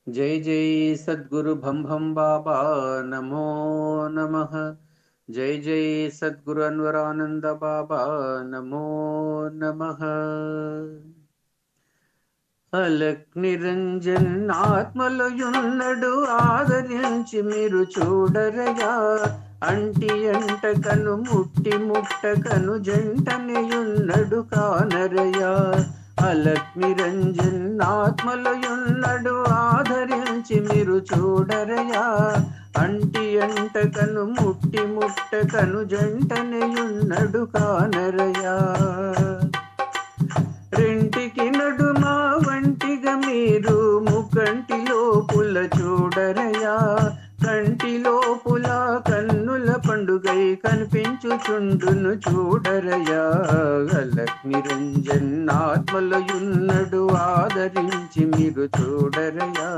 जय जय सद्गुरु भम भम बाबा नमो नमः। जय जय सद्गुरु अनवरानंद बाबा नमो नमः। అలక్ నిరంజన్ ఆత్మలో యున్నడు ఆదరించి మీరు చూడరయా. అంటి అంటకను ముట్టి ముట్టకను జంటనేయున్నడు కానరయా. అలక్ నిరంజన్ ఆత్మలో యున్నడు ఆదరించి మీరు చూడరయా. అంటి అంటకను ముట్టి ముట్టకను జంటనేయున్నడు కానరయా. రెంటికి నడుమ వంటిగా మీరు ముకంటి లోపుల చూడరయా. కంటి లోపుల కన్నుల పండుగై కనిపించుచుండును చూడరయా. అలక్ నిరంజన్ ఆత్మలయున్నడు ఆదరించి మీరు చూడరయా.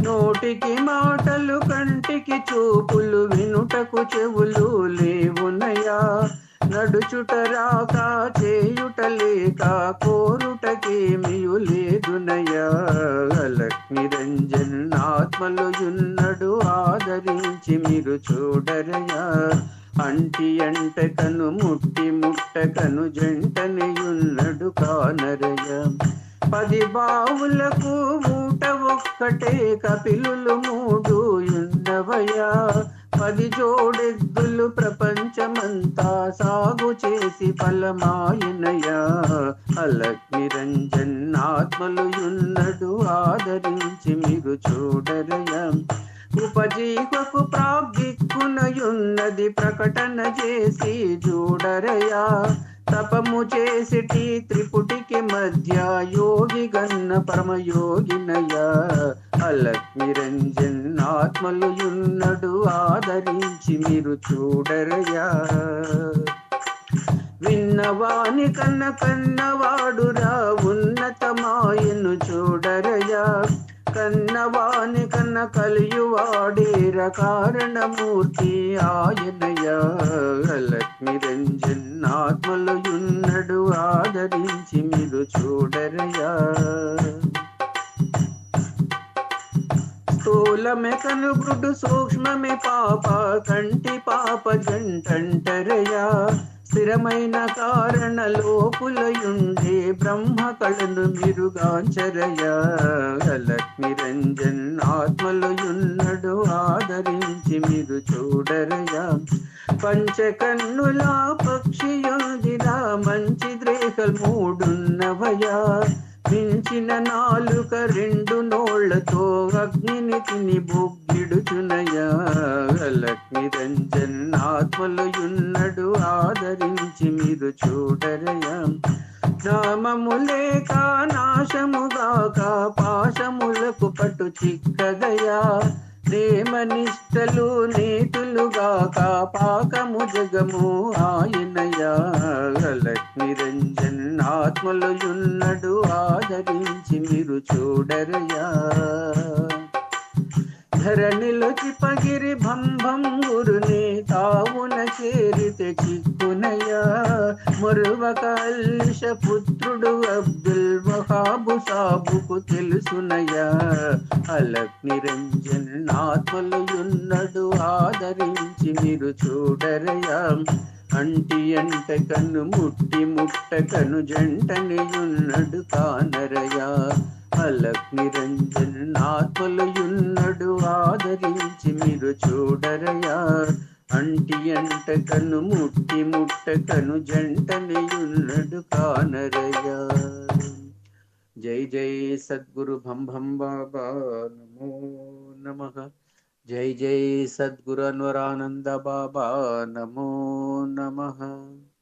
నోటికి మాటలు కంటికి చూపులు వినుటకు చెవులు లేవునయా. నడుచుట రాక చేయుట లేక కోరుటకేమియు లేదునయా. అలక్ నిరంజన్ ఆత్మలయున్నడు ఆదరించి మీరు చూడరయా. అంటి అంటకను ముట్టి ముట్టకను జంటనేయున్నడు కానరయా. 10 బావులకు ఊట ఒక్కటే కపిలులు 3 యున్నవయా. 10 జోడెద్దులు ప్రపంచమంతా సాగు చేసి ఫలమాయనయా. అలక్ నిరంజన్ ఆత్మలయున్నడు ఆదరించి మీరు చూడరయా. ఉపజీవకు ప్రాగ్దిక్కునయున్నది ప్రకటన చేసి చూడరయా. తపము చేసిటి త్రిపుటికి మధ్య యోగి గన్న పరమయోగినయా. అలక్ నిరంజన్ ఆత్మలయున్నడు ఆదరించి మీరు చూడరయా. విన్నవాని కన్న కన్నవాడురా ఉన్నతమాయను చూడరయా. కన్నవాని కన్న కలియువాడేర కారణమూర్తి ఆయనయా. అలక్ నిరంజన్ ఆత్మలయున్నడు ఆదరించి మీరు చూడరయా. స్థూలమే కనుగుడు సూక్ష్మమే పాప కంటి పాప జంటంటరయా. స్థిరమైన కారణ లోపులయుండే బ్రహ్మ కళను మీరుగాంచరయా. అలక్ నిరంజన్ ఆత్మలయున్నడు ఆదరించి మీరు చూడరయా. పంచకన్నుల పక్షియుందిరా మంచి ద్రేకల్ 3 మించిన నాలుక 2 నోళ్లతో అగ్నిని తిని బొగ్గిడుచునయా. అలక్ నిరంజన్ ఆత్మలయున్నడు ఆదరించి మీరు చూడరయా. నామము లేక నాశముగాక పాశములకు పట్టు చిక్కదయా. ప్రేమనిష్టలు నీతులుగాక పాకము జగము ఆయనయా. అలక్ నిరంజన్ ఆత్మలయున్నడు ఆదరించి మీరు చూడరయా. ధరణిలో చిపగిరి భంభం గురుని తావున చేరితే చిక్కునయా. మరువ కల్ష పుత్రుడు అబ్దుల్ వహాబు సాబుకు తెలుసునయా. అలక్ నిరంజన్ ఆత్మలయున్నడు ఆదరించి మీరు చూడరయా. అంటి అంటకను ముట్టి ముట్టకను జంటనేయున్నడు కానరయా. అలక్ నిరంజన్ ఆత్మలయున్నడు ఆదరించి మీరు చూడరయా. అంటి అంటకను ముట్టి ముట్టకను జంటనేయున్నడు కానరయా. జై జై సద్గురు భం భం బాబా నమో నమః. జై జై సద్గురు అన్వరానంద బాబా నమో నమః.